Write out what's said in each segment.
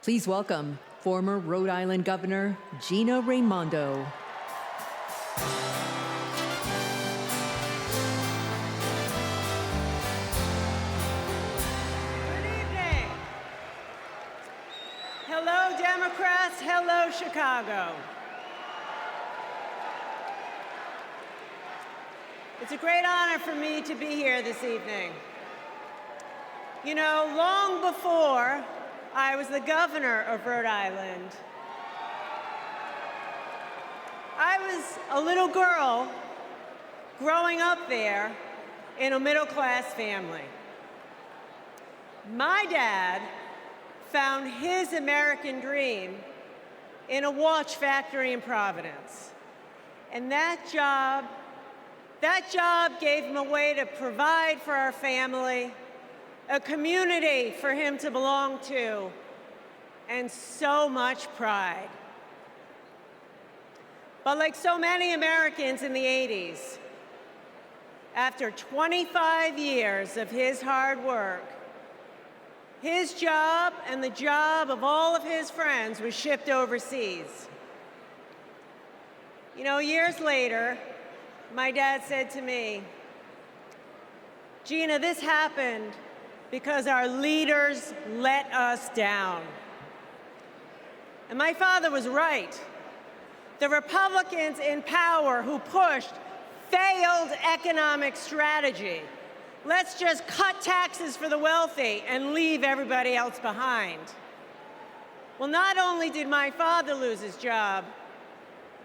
Please welcome former Rhode Island Governor Gina Raimondo. Hello, Democrats. Hello, Chicago. It's a great honor for me to be here this evening. You know, long before I was the governor of Rhode Island, I was a little girl growing up there in a middle-class family. My dad found his American dream in a watch factory in Providence. And that job gave him a way to provide for our family, a community for him to belong to, and so much pride. But like so many Americans in the 80s, after 25 years of his hard work, his job and the job of all of his friends was shipped overseas. You know, years later, my dad said to me, "Gina, this happened because our leaders let us down." And my father was right. The Republicans in power who pushed failed economic strategy. Let's just cut taxes for the wealthy and leave everybody else behind. Well, not only did my father lose his job,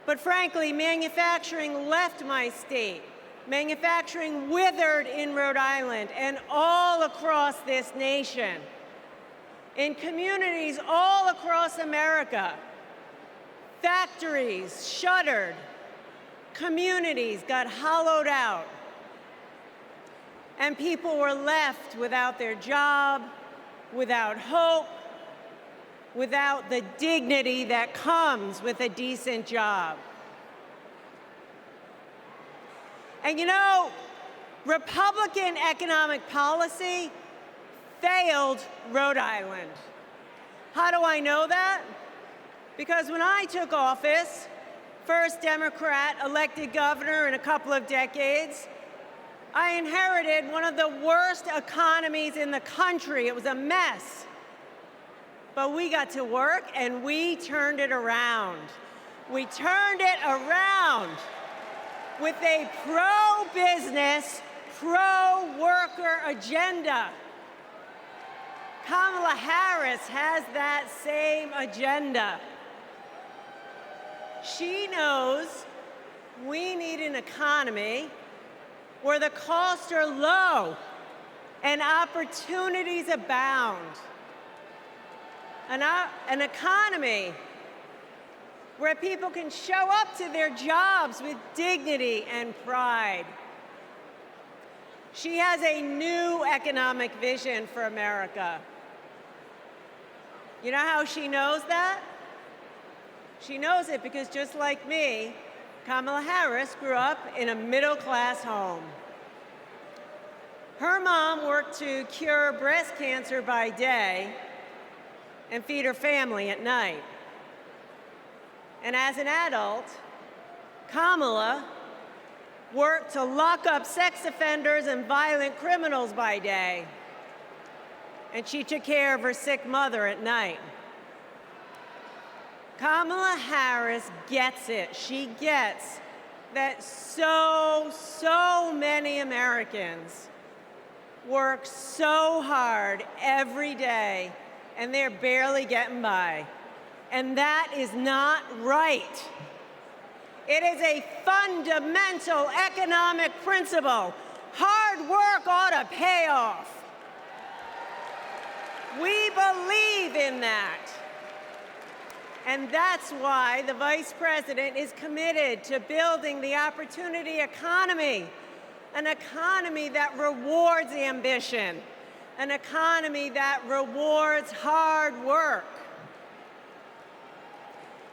but frankly, manufacturing left my state. Manufacturing withered in Rhode Island and all across this nation. In communities all across America, factories shuttered, communities got hollowed out, and people were left without their job, without hope, without the dignity that comes with a decent job. And you know, Republican economic policy failed Rhode Island. How do I know that? Because when I took office, first Democrat elected governor in a couple of decades, I inherited one of the worst economies in the country. It was a mess. But we got to work and we turned it around. We turned it around with a pro-business, pro-worker agenda. Kamala Harris has that same agenda. She knows we need an economy where the costs are low and opportunities abound. An economy where people can show up to their jobs with dignity and pride. She has a new economic vision for America. You know how she knows that? She knows it because just like me, Kamala Harris grew up in a middle-class home. Her mom worked to cure breast cancer by day and feed her family at night. And as an adult, Kamala worked to lock up sex offenders and violent criminals by day. And she took care of her sick mother at night. Kamala Harris gets it. She gets that so many Americans work so hard every day and they're barely getting by. And that is not right. It is a fundamental economic principle. Hard work ought to pay off. We believe in that. And that's why the Vice President is committed to building the opportunity economy, an economy that rewards ambition, an economy that rewards hard work.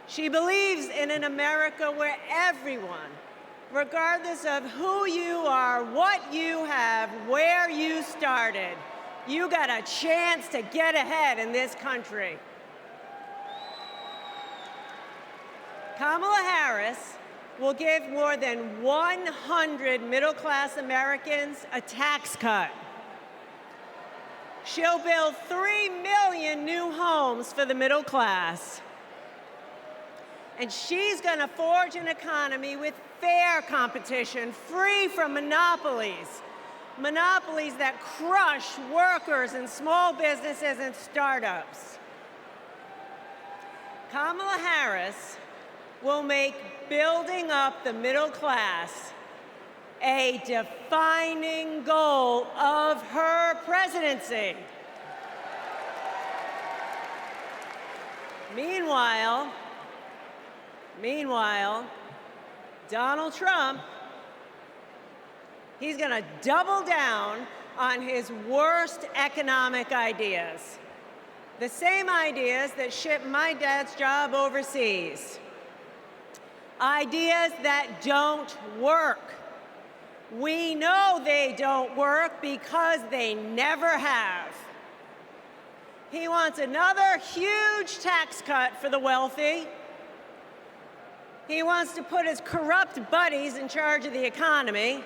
She believes in an America where everyone, regardless of who you are, what you have, where you started, you got a chance to get ahead in this country. Kamala Harris will give more than 100 middle-class Americans a tax cut. She'll build 3 million new homes for the middle class. And she's going to forge an economy with fair competition, free from monopolies. Monopolies that crush workers and small businesses and startups. Kamala Harris will make building up the middle class a defining goal of her presidency. Meanwhile, Donald Trump, he's going to double down on his worst economic ideas. The same ideas that shipped my dad's job overseas. Ideas that don't work. We know they don't work because they never have. He wants another huge tax cut for the wealthy. He wants to put his corrupt buddies in charge of the economy.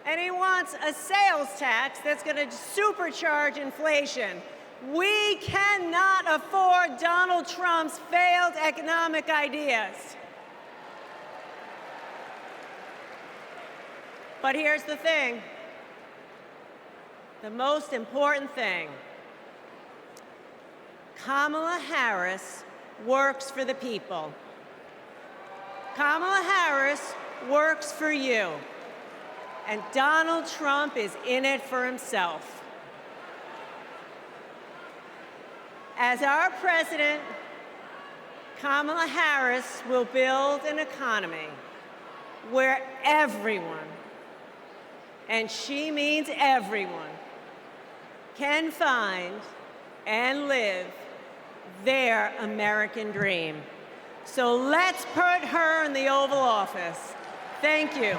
And he wants a sales tax that's going to supercharge inflation. We cannot afford Donald Trump's failed economic ideas. But here's the thing, the most important thing. Kamala Harris works for the people. Kamala Harris works for you. And Donald Trump is in it for himself. As our president, Kamala Harris will build an economy where everyone, and she means everyone, can find and live their American dream. So let's put her in the Oval Office. Thank you.